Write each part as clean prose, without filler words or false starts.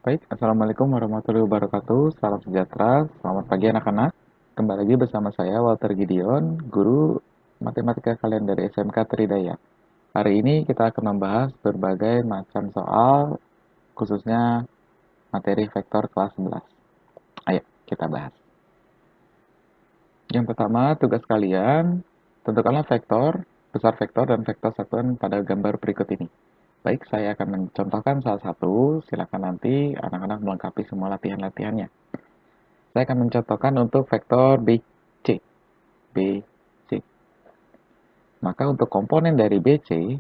Baik, Assalamualaikum warahmatullahi wabarakatuh. Salam sejahtera, selamat pagi anak-anak. Kembali lagi bersama saya, Walter Gideon, guru matematika kalian dari SMK Tridaya. Hari ini kita akan membahas berbagai macam soal, khususnya materi vektor kelas 11. Ayo, kita bahas. Yang pertama, tugas kalian, tentukanlah vektor, besar vektor dan vektor satuan pada gambar berikut ini. Baik, saya akan mencontohkan salah satu, silakan nanti anak-anak melengkapi semua latihan-latihannya. Saya akan mencontohkan untuk vektor BC. BC. Maka untuk komponen dari BC,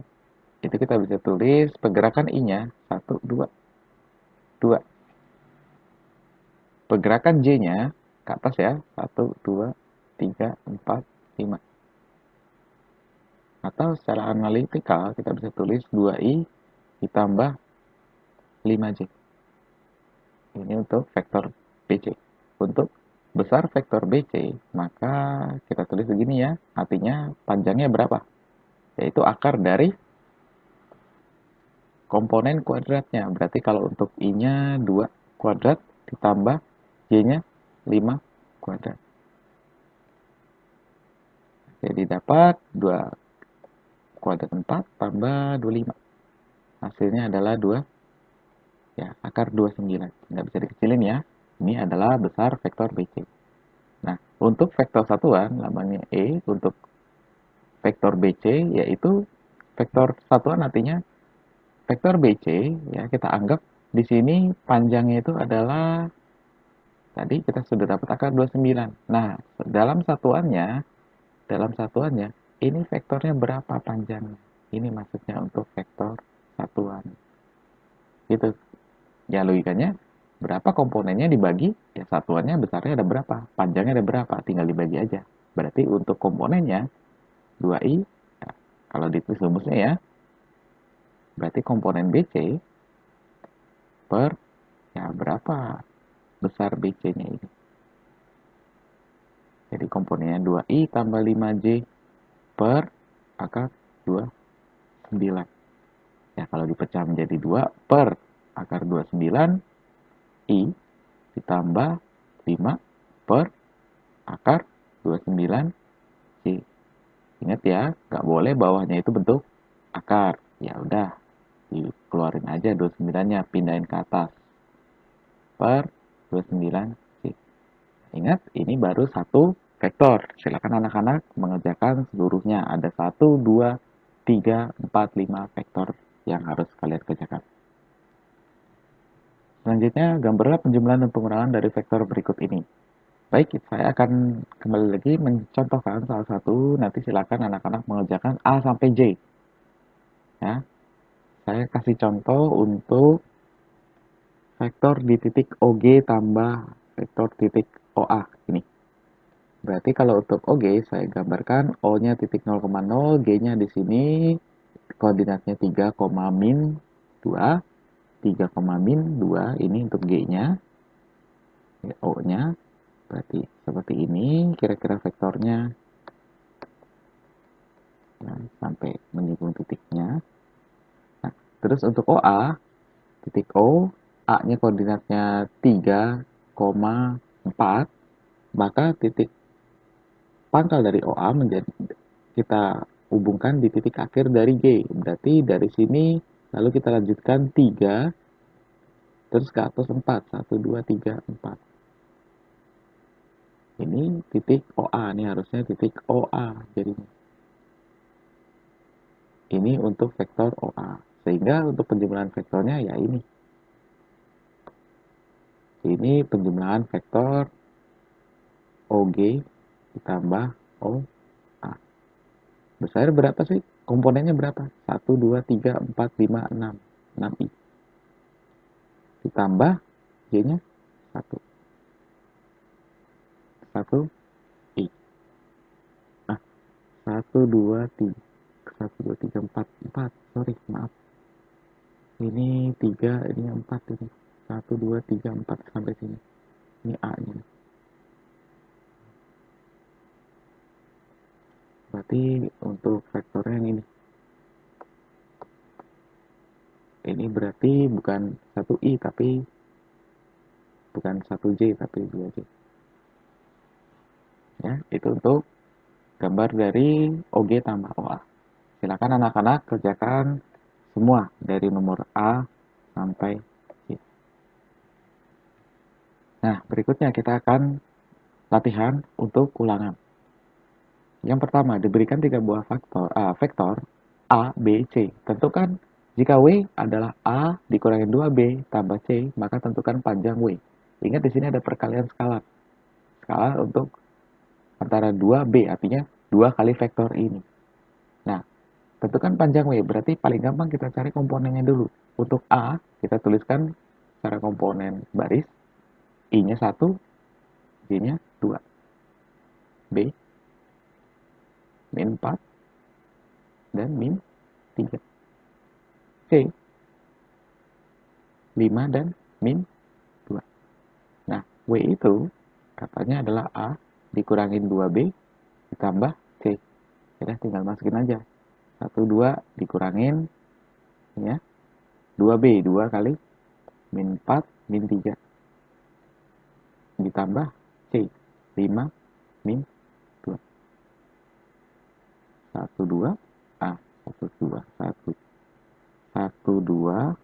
itu kita bisa tulis pergerakan I-nya 1, 2, 2. Pergerakan J-nya ke atas ya, 1, 2, 3, 4, 5. Atau secara analitikal kita bisa tulis 2I ditambah 5J. Ini untuk vektor BC. Untuk besar vektor BC, maka kita tulis begini ya, artinya panjangnya berapa? Yaitu akar dari komponen kuadratnya. Berarti kalau untuk I-nya 2 kuadrat ditambah Y-nya 5 kuadrat. Jadi dapat 2 kuadrat 4 tambah 25. Hasilnya adalah 2, ya, akar 29. Nggak bisa dikecilin ya. Ini adalah besar vektor BC. Nah, untuk vektor satuan, namanya E, untuk vektor BC, yaitu vektor satuan artinya vektor BC, ya kita anggap di sini panjangnya itu adalah, tadi kita sudah dapat akar 29. Nah, dalam satuannya, ini vektornya berapa panjangnya? Ini maksudnya untuk vektor satuan. Gitu. Ya logikanya, berapa komponennya dibagi, ya satuannya besarnya ada berapa, panjangnya ada berapa, tinggal dibagi aja. Berarti untuk komponennya 2i, ya, kalau ditulis rumusnya ya, berarti komponen BC per, ya berapa besar BC-nya ini. Jadi komponennya 2i tambah 5j per akar 29. Ya, kalau dipecah menjadi 2 per akar 29, I ditambah 5 per akar 29 C. Ingat ya, nggak boleh bawahnya itu bentuk akar. Ya udah, dikeluarin aja 29-nya, pindahin ke atas. Per 29 C. Ingat, ini baru satu vektor. Silakan anak-anak mengerjakan seluruhnya. Ada 1, 2, 3, 4, 5 vektor yang harus kalian kerjakan. Selanjutnya, gambarlah penjumlahan dan pengurangan dari vektor berikut ini. Baik, saya akan kembali lagi mencontohkan salah satu. Nanti silakan anak-anak mengerjakan A sampai J. Ya, saya kasih contoh untuk vektor di titik OG tambah vektor titik OA. Ini. Berarti kalau untuk OG, saya gambarkan O-nya titik 0,0, G-nya di sini koordinatnya 3, min 2, 3, min 2, ini untuk G-nya, O-nya, berarti seperti ini kira-kira vektornya, ya, sampai menyinggung titiknya. Nah, terus untuk OA, titik O, A-nya koordinatnya 3,4, maka titik pangkal dari OA menjadi kita hubungkan di titik akhir dari G. Berarti dari sini lalu kita lanjutkan 3 terus ke atas 4. 1, 2, 3, 4. Ini titik OA, ini harusnya titik OA jadinya. Ini untuk vektor OA. Sehingga untuk penjumlahan vektornya ya ini. Ini penjumlahan vektor OG ditambah OA. Besar berapa sih? Komponennya berapa? 1, 2, 3, 4, 5, 6. 6i. Ditambah J-nya 1. 1i. Nah, 1, 2, 3. 1, 2, 3, 4. 4. Sorry, maaf. Ini 3, ini 4 ini. 1, 2, 3, 4 sampai sini. Ini A-nya. Berarti untuk vektornya yang ini. Ini berarti bukan 1i tapi bukan 1J tapi 2J. Ya, itu untuk gambar dari OG tambah OA. Silakan anak-anak kerjakan semua dari nomor A sampai Z. Nah, berikutnya kita akan latihan untuk ulangan. Yang pertama, diberikan 3 buah vektor A, B, C. Tentukan jika W adalah A dikurangi 2B tambah C, maka tentukan panjang W. Ingat di sini ada perkalian skalar. Skalar untuk antara 2B, artinya 2 kali vektor ini. Nah, tentukan panjang W, berarti paling gampang kita cari komponennya dulu. Untuk A, kita tuliskan secara komponen baris, I-nya 1, J-nya 2. B, min 4, dan min 3. C, 5 dan min 2. Nah, W itu katanya adalah A dikurangin 2B ditambah C. Ya, tinggal masukin aja. 1, 2 dikurangin ya. 2B, 2 kali min 4, min 3. Ditambah C, 5, min 2. 1, 2, A, 1, 2, 1. 1, 2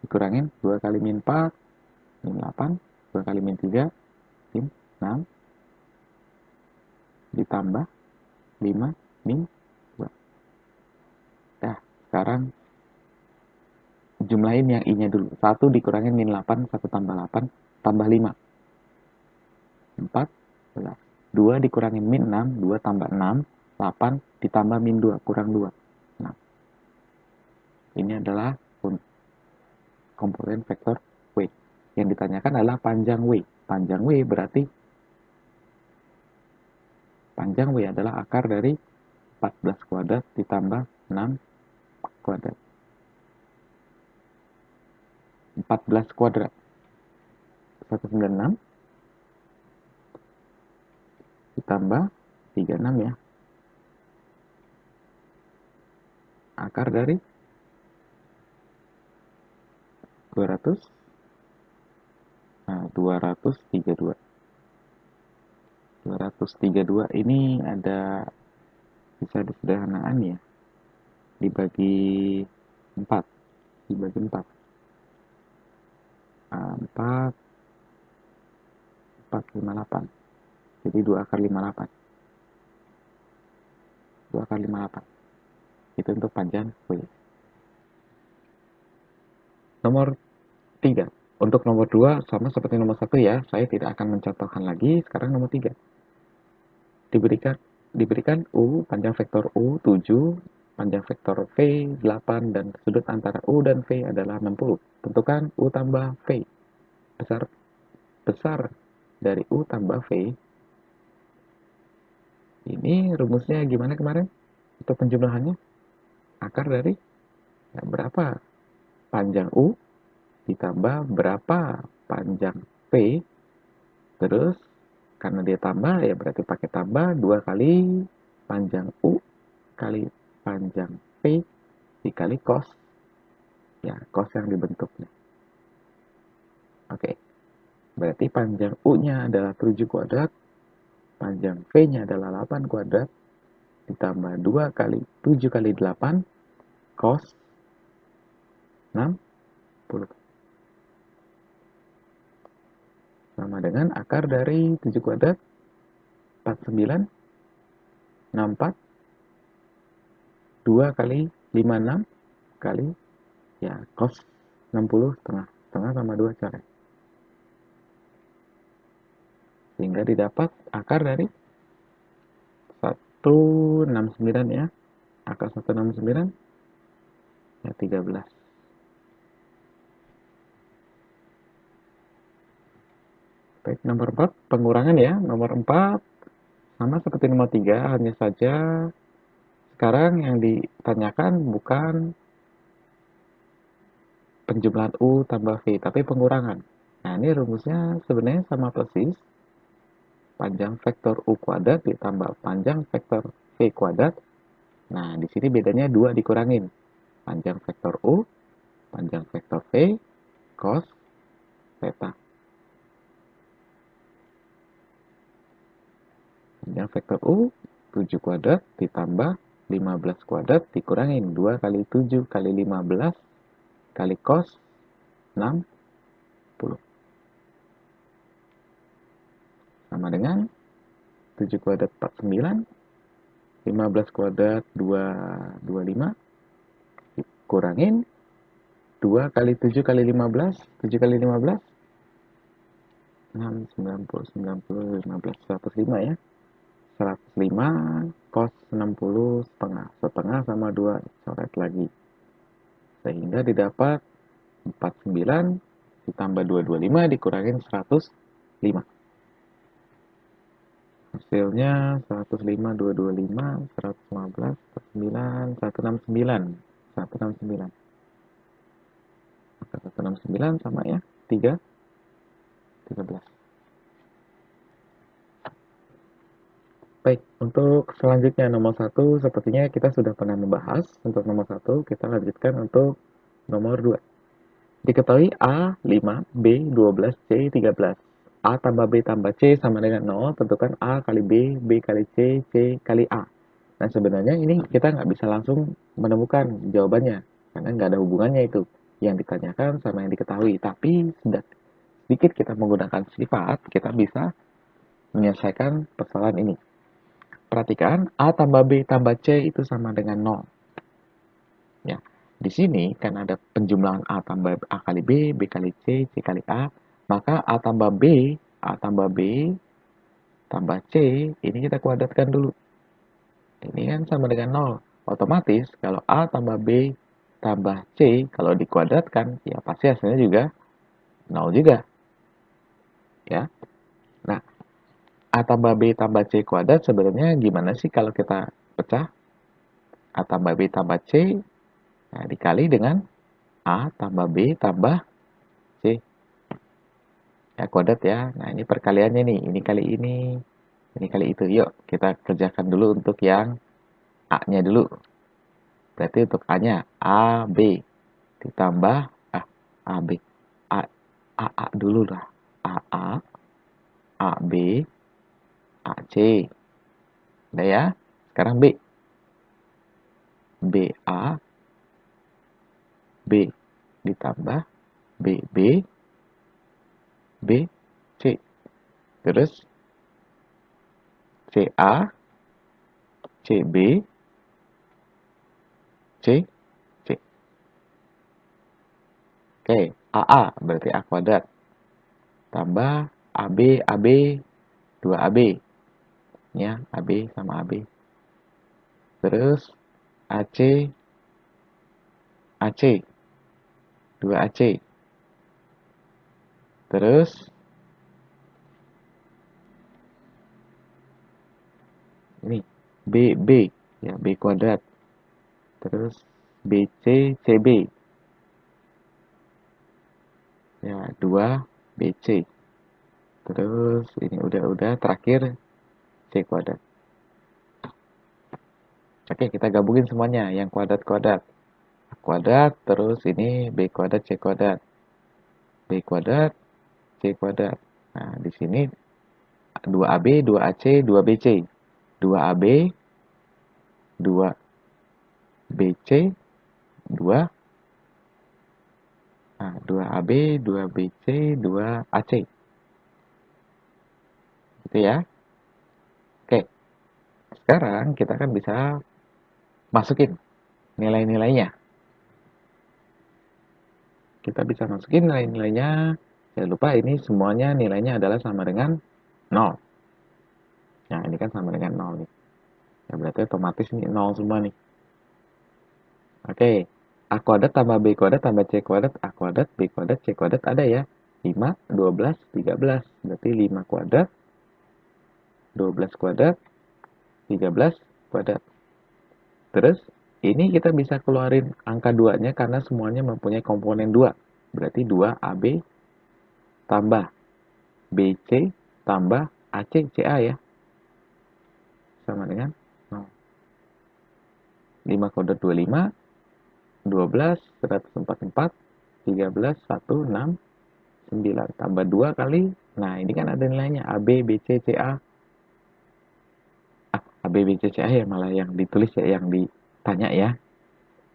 dikurangin 2 kali min 4, min 8, 2 kali min 3, min 6, ditambah 5, min 2. Nah, sekarang jumlahin yang I-nya dulu. 1 dikurangin min 8, 1 tambah 8, tambah 5. 14. 2 dikurangin min 6, 2 tambah 6, 8 ditambah min 2, kurang 2. Nah, ini adalah komponen vektor W. Yang ditanyakan adalah panjang W. Panjang W berarti panjang W adalah akar dari 14 kuadrat ditambah 6 kuadrat. 14 kuadrat 196 ditambah 36 ya. Akar dari 200. Nah, 232. 232 ini ada bisa disederhanakan ya. Dibagi 4. Dibagi 4. 4 458. Jadi 2 akar 58. 2 akar 58. Itu untuk panjang W. Nomor 3. Untuk nomor 2 sama seperti nomor 1 ya. Saya tidak akan mencontohkan lagi. Sekarang nomor 3. Diberikan U, panjang vektor U 7, panjang vektor V 8, dan sudut antara U dan V adalah 60. Tentukan U tambah V. Besar dari U tambah V. Ini rumusnya gimana kemarin? Untuk penjumlahannya? Akar dari ya, berapa panjang U ditambah berapa panjang V, terus karena dia tambah ya berarti pakai tambah 2 kali panjang U kali panjang V dikali cos ya, cos yang dibentuknya. Oke, berarti panjang U nya adalah 7 kuadrat, panjang V nya adalah 8 kuadrat, ditambah 2 kali 7 kali 8 cos 60 sama dengan akar dari 7 kuadrat 49 64 2 kali 56 kali ya cos 60 setengah sama 2 coret, sehingga didapat akar dari 169 ya. Akar 169 ya 13. Baik, nomor 4 pengurangan ya. Nomor 4 sama seperti nomor 3, hanya saja sekarang yang ditanyakan bukan penjumlahan U tambah V, tapi pengurangan. Nah, ini rumusnya sebenarnya sama persis. Panjang vektor U kuadrat ditambah panjang vektor V kuadrat. Nah, di sini bedanya 2 dikurangin. Panjang vektor U panjang vektor V cos theta. Panjang vektor U 7 kuadrat ditambah 15 kuadrat dikurangin 2 kali 7 kali 15 kali cos 60 sama dengan 7 kuadrat 49, 15 kuadrat 225 dikurangin 2 kali 7 kali 15, 7 kali 15 6, 90, 90, 15, 105 ya. 105 cos 60 setengah. Setengah sama 2 coret lagi. Sehingga didapat 49 ditambah 225 dikurangin 105. Hasilnya 105, 225, 115, 9, 169. 169. Maka 169 sama ya 3, 13. Baik, untuk selanjutnya nomor 1 sepertinya kita sudah pernah membahas. Untuk nomor 1 kita lanjutkan untuk nomor 2. Diketahui A 5, B 12, C 13. A tambah B tambah C sama dengan 0, tentukan A kali B, B kali C, C kali A. Nah sebenarnya ini kita nggak bisa langsung menemukan jawabannya, karena nggak ada hubungannya itu yang ditanyakan sama yang diketahui. Tapi sedikit kita menggunakan sifat, kita bisa menyelesaikan persoalan ini. Perhatikan, A tambah B tambah C itu sama dengan 0. Ya, di sini kan ada penjumlahan A tambah A kali B, B kali C, C kali A. Maka A tambah B tambah C, ini kita kuadratkan dulu. Ini kan sama dengan 0. Otomatis, kalau A tambah B tambah C, kalau dikuadratkan, ya pasti hasilnya juga 0 juga. Ya. Nah, A tambah B tambah C kuadrat sebenarnya gimana sih kalau kita pecah? A tambah B tambah C, nah, dikali dengan A tambah B tambah C. Ya, kuadrat ya. Nah, ini perkaliannya nih. Ini kali itu. Yuk, kita kerjakan dulu untuk yang A-nya dulu. Berarti untuk A-nya, A, B. Ditambah, A, B. A dulu lah. A, B, A, C. Udah ya. Sekarang B. B, A, B. Ditambah B, B, B, C. Terus C, A, C, B, C, C. Oke, AA berarti A kuadrat. Tambah AB, AB, 2AB. Ya, AB sama AB. Terus AC, AC, 2AC. Terus ini BB, ya B kuadrat. Terus BC, CB. Ya, 2BC. Terus ini udah terakhir C kuadrat. Oke, kita gabungin semuanya yang kuadrat-kuadrat. A kuadrat, terus ini B kuadrat, C kuadrat. B kuadrat, C kuadrat. Nah, di sini 2AB, 2AC, 2BC. 2AB, 2BC, 2 nah, 2AB, 2BC, 2AC. Gitu ya. Oke. Sekarang kita kan bisa masukin nilai-nilainya. Kita bisa masukin nilai-nilainya. Jangan lupa ini semuanya nilainya adalah sama dengan 0. Nah, ini kan sama dengan 0 nih. Ya, berarti otomatis ini 0 semua nih. Oke. A kuadrat tambah B kuadrat tambah C kuadrat, A kuadrat, B kuadrat, C kuadrat ada ya. 5, 12, 13. Berarti 5 kuadrat, 12 kuadrat, 13 kuadrat. Terus, ini kita bisa keluarin angka 2-nya karena semuanya mempunyai komponen 2. Berarti 2AB tambah BC tambah AC, CA ya. Sama dengan 0. 5 kuadrat 25, 12, 144, 13, 1, 6, 9. Tambah 2 kali. Nah, ini kan ada nilainya. AB, BC, CA. AB, BC, CA ya malah yang ditulis ya, yang ditanya ya.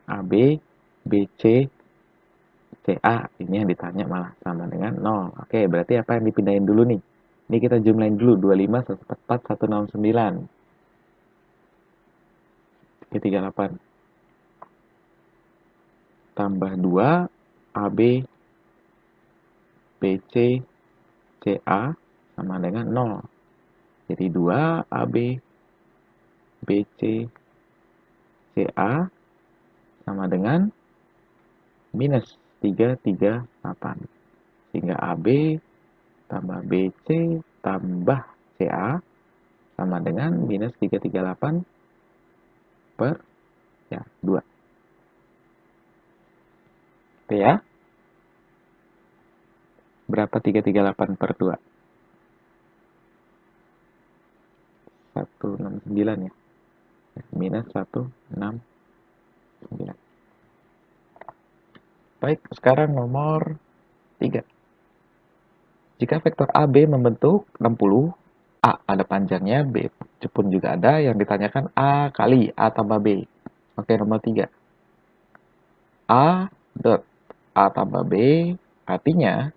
AB, BC, CA. Ini yang ditanya malah sama dengan 0. Oke, berarti apa yang dipindahin dulu nih? Ini kita jumlahin dulu. 25, 144, 169. 338. Tambah 2, AB, BC, CA sama dengan 0. Jadi 2 AB, BC, CA sama dengan minus 338. Sehingga AB tambah BC tambah CA sama dengan minus 338 per ya 2. Oke ya. Berapa 338 per 2? 169 ya. Minus 169. Baik, sekarang nomor 3. Jika vektor AB membentuk 60, A ada panjangnya, B pun juga ada, yang ditanyakan A kali A tambah B. Oke, nomor 3. A dot A tambah B, artinya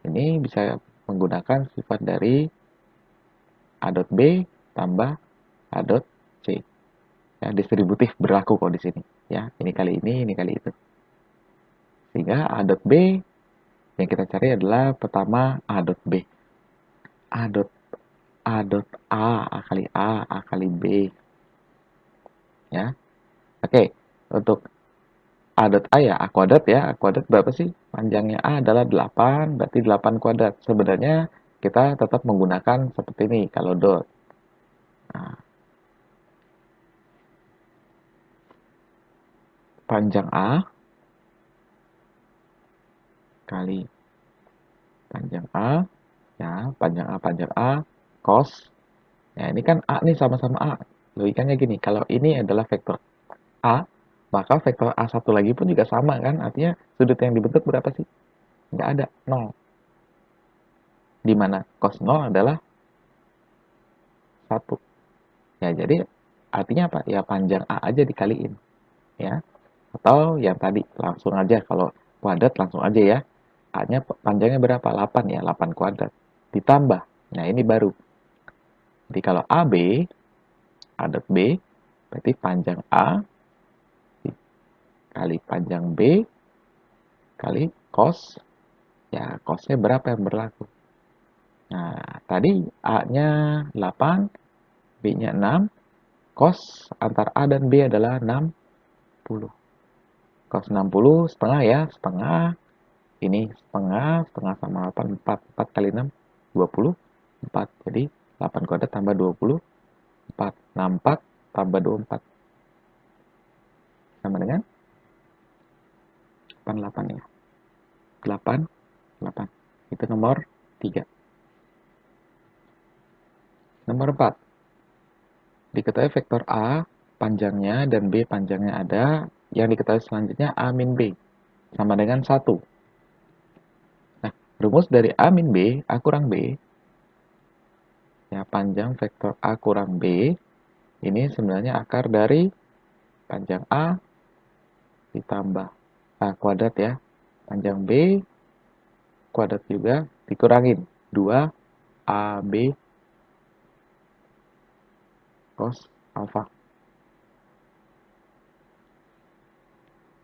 ini bisa menggunakan sifat dari A dot B tambah A dot C. Ya, distributif berlaku kok di sini. Ya, ini kali ini kali itu. Sehingga A dot B yang kita cari adalah pertama A dot B. A dot A kali A kali B. Ya. Oke, untuk A dot A ya, A kuadrat ya. A kuadrat berapa sih? Panjangnya A adalah 8, berarti 8 kuadrat. Sebenarnya kita tetap menggunakan seperti ini kalau dot. Nah, panjang A kali panjang A, ya, panjang A, cos. Ya, ini kan A nih sama-sama A. Logikanya gini, kalau ini adalah vektor A, maka vektor A1 lagi pun juga sama kan? Artinya sudut yang dibentuk berapa sih? Nggak ada, 0. Di mana cos 0 adalah 1. Ya, jadi artinya apa? Ya panjang A aja dikaliin. Ya. Atau yang tadi, langsung aja. Kalau kuadrat langsung aja ya. A-nya panjangnya berapa? 8 ya, 8 kuadrat. Ditambah. Nah, ini baru. Jadi kalau AB, A dot B, berarti panjang A kali panjang B kali cos. Ya, cosnya berapa yang berlaku? Nah, tadi A-nya 8, B-nya 6, cos antara A dan B adalah 60. Cos 60 setengah ya, setengah. Ini setengah sama 8, 4 kali 6, 24. Jadi 8 kuadrat tambah 24. 64 tambah 24. Sama dengan 88 ya. 8. Itu nomor 3. Nomor 4. Diketahui vektor A panjangnya dan B panjangnya ada. Yang diketahui selanjutnya A min B. Sama dengan 1. Nah, rumus dari A min B, A kurang B. Ya, panjang vektor A kurang B. Ini sebenarnya akar dari panjang A ditambah A kuadrat ya. Panjang B kuadrat juga dikurangin 2 AB cos alfa.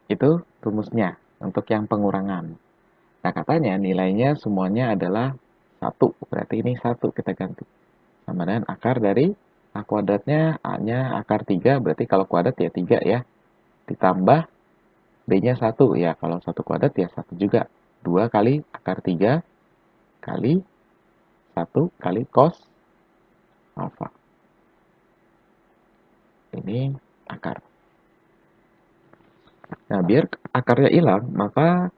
Itu rumusnya untuk yang pengurangan. Nah, katanya nilainya semuanya adalah 1. Berarti ini 1 kita ganti. Sama dengan akar dari A kuadratnya, A-nya akar 3. Berarti kalau kuadrat ya 3 ya. Ditambah B-nya 1. Ya, kalau 1 kuadrat ya 1 juga. 2 kali akar 3 kali 1 kali cos alfa. Ini akar. Nah, biar akarnya hilang, maka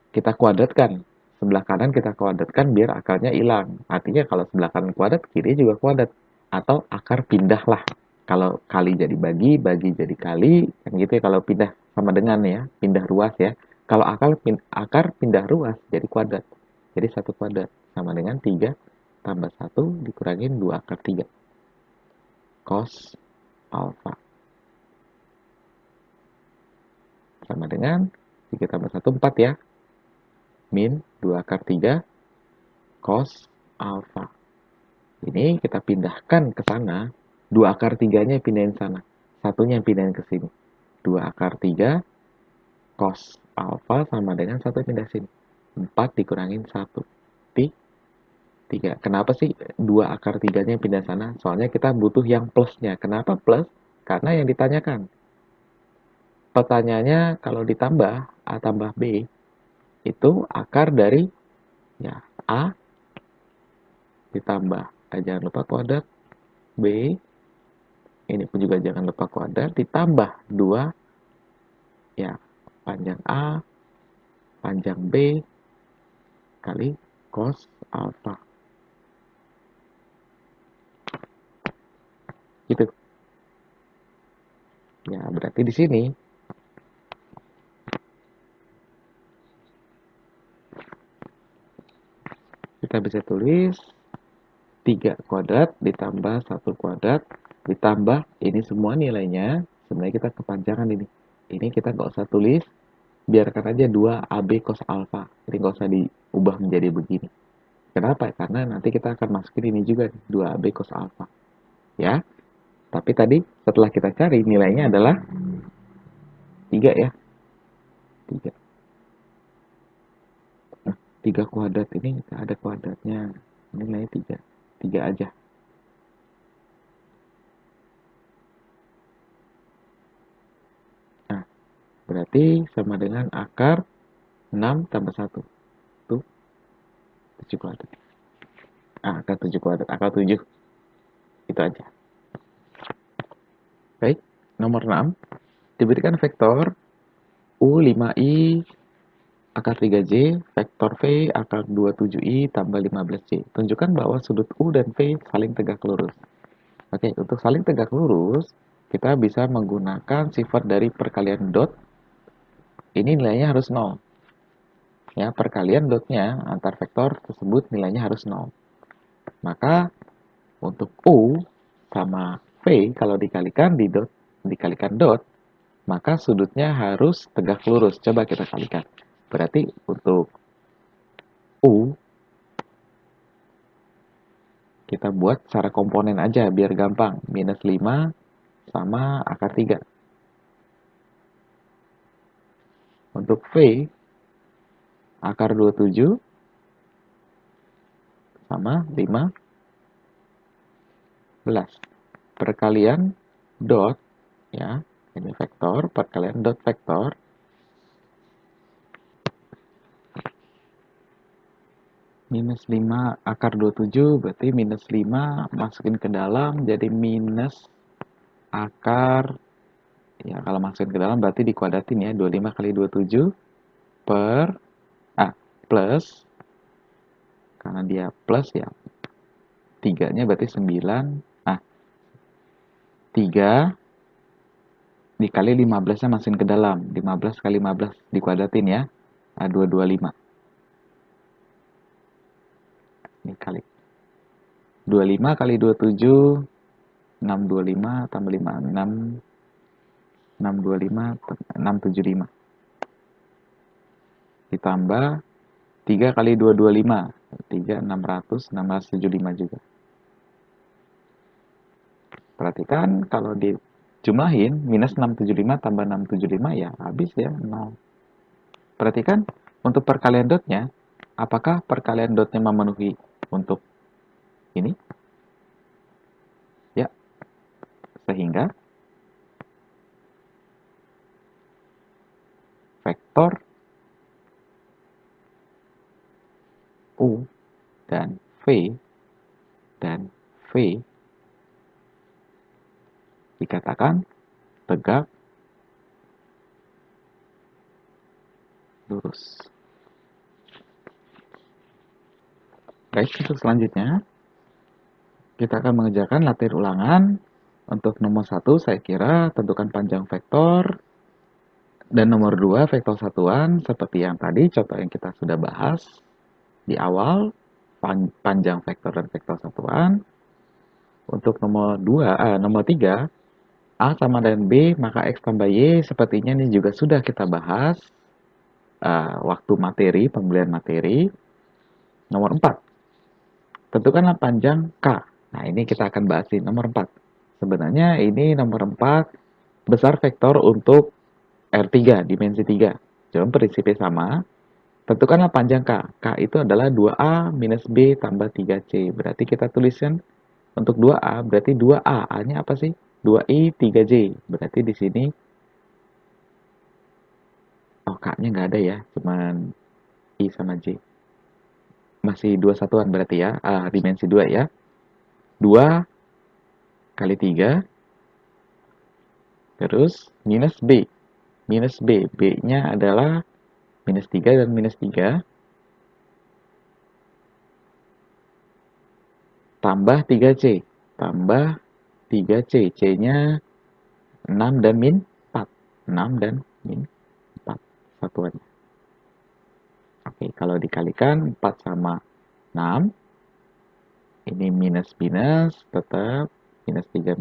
kita kuadratkan. Sebelah kanan kita kuadratkan biar akarnya hilang. Artinya kalau sebelah kanan kuadrat, kiri juga kuadrat. Atau akar pindah lah. Kalau kali jadi bagi jadi kali. Kan gitu ya kalau pindah sama dengan ya. Pindah ruas ya. Kalau akar pindah ruas jadi kuadrat. Jadi 1 kuadrat sama dengan 3 tambah 1 dikurangin 2 akar 3. Cos alfa. Sama dengan 3 tambah 1, 4 ya. Min 2 akar 3 cos alfa. Ini kita pindahkan ke sana. 2 akar 3-nya pindahin sana. Satunya pindahin ke sini. 2 akar 3 cos alfa sama dengan 1 pindah sini. 4 dikurangin 1. 3. Kenapa sih 2 akar 3-nya pindah sana? Soalnya kita butuh yang plusnya. Kenapa plus? Karena yang ditanyakan. Pertanyaannya kalau ditambah A tambah B, itu akar dari ya A ditambah, jangan lupa kuadrat, B, ini pun juga jangan lupa kuadrat, ditambah 2, ya, panjang A, panjang B, kali cos alfa. Gitu. Ya, berarti di sini kita bisa tulis 3 kuadrat ditambah 1 kuadrat ditambah ini semua nilainya, sebenarnya kita kepanjangan ini. Ini kita nggak usah tulis, biarkan aja 2 AB cos alfa. Jadi nggak usah diubah menjadi begini. Kenapa? Karena nanti kita akan masukin ini juga, 2 AB cos alfa. Ya, tapi tadi setelah kita cari nilainya adalah 3 ya. 3. Nah, 3 kuadrat ini ada kuadratnya. Nilainya 3. 3 aja. Nah, berarti sama dengan akar 6 tambah 1. Tuh, 7 kuadrat. Akar 7 kuadrat. Akar 7. Itu aja. Baik, nomor 6. Diberikan vektor U5I akar 3J, vektor V akar 27I tambah 15J. Tunjukkan bahwa sudut U dan V saling tegak lurus. Oke, untuk saling tegak lurus, kita bisa menggunakan sifat dari perkalian dot. Ini nilainya harus 0. Ya, perkalian dotnya antar vektor tersebut nilainya harus 0. Maka untuk U sama V kalau dikalikan dikalikan dot, maka sudutnya harus tegak lurus. Coba kita kalikan. Berarti untuk U, kita buat secara komponen aja biar gampang. Minus 5 sama akar 3. Untuk V, akar 27 sama 15. Perkalian dot, ya, ini vektor, perkalian dot vektor. Minus 5 akar 27 berarti minus 5 masukin ke dalam jadi minus akar, ya kalau masukin ke dalam berarti dikuadratin ya, 25 kali 27 per plus, karena dia plus ya, 3-nya berarti 9. Nah, 3 dikali 15-nya masukin ke dalam, 15 kali 15 dikuadratin ya, 225. Ini kali 25 kali 27, 625 tambah 5, 6, 625, 675. Ditambah 3 kali 225, 3, 600, 675 juga. Perhatikan kalau dijumlahin, minus 675 tambah 675 ya habis ya, 0. Perhatikan untuk perkalian dotnya, apakah perkalian dotnya memenuhi untuk ini? Ya, sehingga vektor U dan V dikatakan tegak lurus. Baik, untuk selanjutnya kita akan mengerjakan latihan ulangan. Untuk nomor 1 saya kira tentukan panjang vektor Dan nomor 2, vektor satuan seperti yang tadi, contoh yang kita sudah bahas di awal, panjang vektor dan vektor satuan. Untuk nomor 3, A sama dengan B, maka X tambah Y, sepertinya ini juga sudah kita bahas waktu materi, pembelian materi. Nomor 4, tentukanlah panjang K. Nah, ini kita akan bahas di nomor 4. Sebenarnya ini nomor 4, besar vektor untuk R3, dimensi 3. Cuma prinsipnya sama. Tentukanlah panjang K. K itu adalah 2A minus B tambah 3C. Berarti kita tuliskan untuk 2A, berarti 2A. A-nya apa sih? 2I, 3J. Berarti di sini, oh K-nya nggak ada ya, cuman I sama J. Masih 2 satuan berarti ya, dimensi 2 ya. 2 kali 3, terus minus B. Minus B. B-nya adalah minus 3 dan minus 3. Tambah 3C. Tambah 3C. C-nya 6 dan min 4. 6 dan min 4 satuannya. Oke, kalau dikalikan 4 sama 6, ini minus tetap minus 3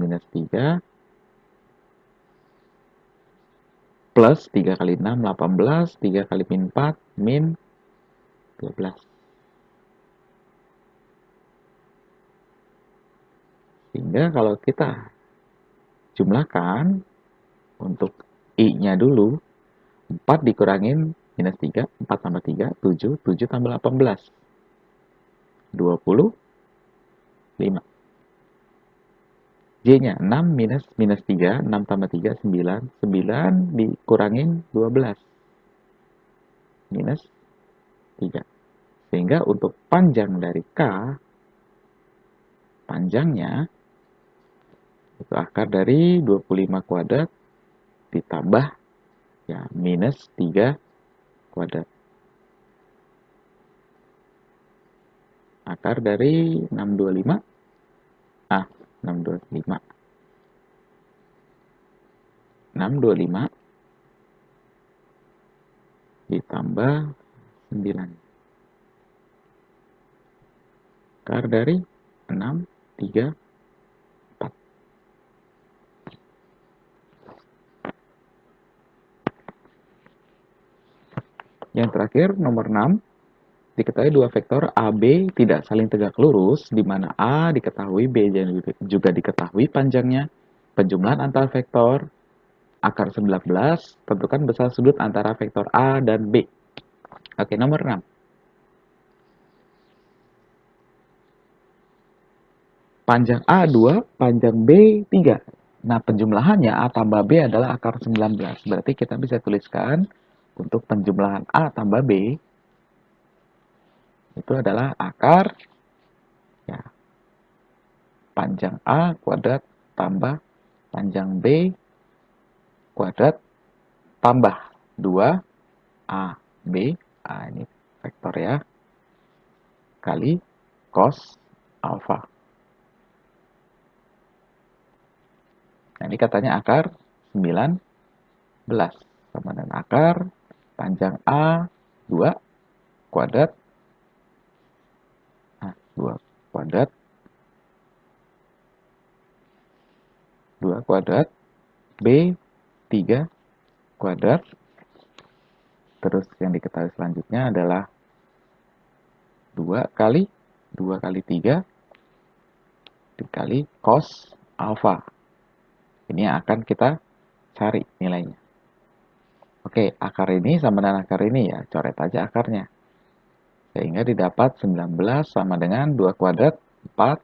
plus 3 kali 6 18, 3 kali min 4 min 12. Sehingga kalau kita jumlahkan untuk I-nya dulu, 4 dikurangin minus 3, 4 tambah 3, 7, 7 tambah 18, 25. J-nya 6 minus 3, 6 tambah 3, 9, 9 dikurangin 12, minus 3. Sehingga untuk panjang dari K, panjangnya itu akar dari 25 kuadrat ditambah ya minus 3 kuadrat. Akar dari 625, 625. 625 ditambah 9. Akar dari 6, 3, 4. Yang terakhir, nomor 6. Diketahui dua vektor AB tidak saling tegak lurus, di mana A diketahui, B juga diketahui panjangnya. Penjumlahan antara vektor akar 19, tentukan besar sudut antara vektor A dan B. Oke, nomor 6. Panjang A 2, panjang B 3. Nah, penjumlahannya A tambah B adalah akar 19. Berarti kita bisa tuliskan untuk penjumlahan A tambah B itu adalah akar ya, panjang A kuadrat tambah panjang B kuadrat tambah 2 A B, ini vektor ya, kali cos alfa. Nah, ini katanya akar 19 sama dengan akar panjang A 2 kuadrat 2 kuadrat 2 kuadrat B 3 kuadrat. Terus yang diketahui selanjutnya adalah 2 kali 3 dikali cos alfa. Ini yang akan kita cari nilainya. Oke, akar ini sama dengan akar ini ya, coret aja akarnya. Sehingga didapat 19 sama dengan 2 kuadrat 4,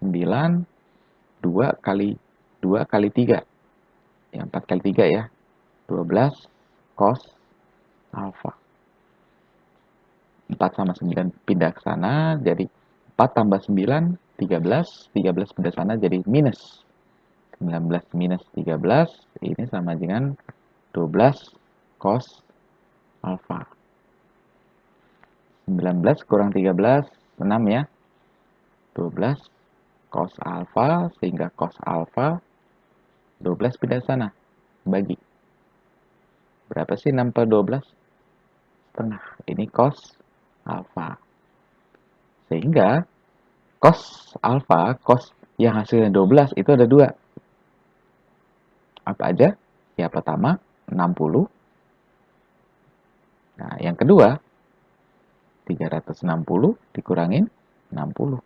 9, 2 kali 3. Ya, 4 kali 3 ya. 12 cos alfa. 4 sama 9 pindah ke sana, jadi 4 tambah 9, 13. 13 pindah ke sana jadi minus. 19 minus 13, ini sama dengan 12 cos alfa. 19 kurang 13, 6 ya. 12 cos alfa, sehingga cos alfa 12 pindah sana, bagi. Berapa sih 6 per 12? Setengah. Ini cos alfa. Sehingga cos alfa, cos yang hasilnya 12 itu ada dua. Apa aja? Ya pertama 60. Nah, yang kedua 360 dikurangin 60.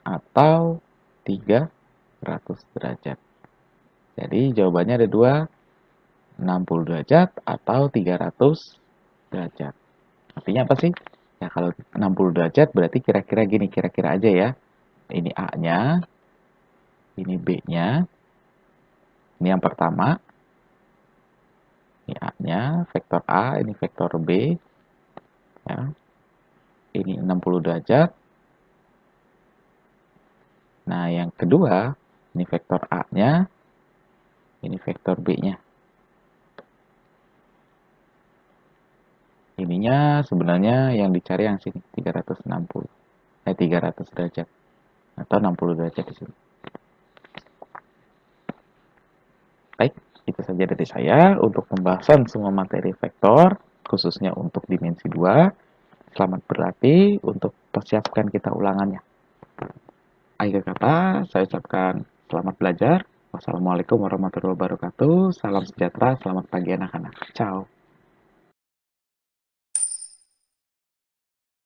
Atau 300 derajat. Jadi jawabannya ada dua, 60 derajat atau 300 derajat. Artinya apa sih? Ya kalau 60 derajat berarti kira-kira gini, kira-kira aja ya. Ini A-nya, ini B-nya, ini yang pertama, ini A-nya, vektor A, ini vektor B, ya. Ini 60 derajat. Nah, yang kedua, ini vektor A-nya, ini vektor B-nya. Ininya sebenarnya yang dicari yang sini, 360. 300 derajat. Atau 60 derajat di sini. Baik, itu saja dari saya untuk pembahasan semua materi vektor, khususnya untuk dimensi 2. Selamat berlatih untuk persiapkan kita ulangannya. Akhir kata, saya ucapkan selamat belajar. Wassalamualaikum warahmatullahi wabarakatuh. Salam sejahtera, selamat pagi anak-anak. Ciao.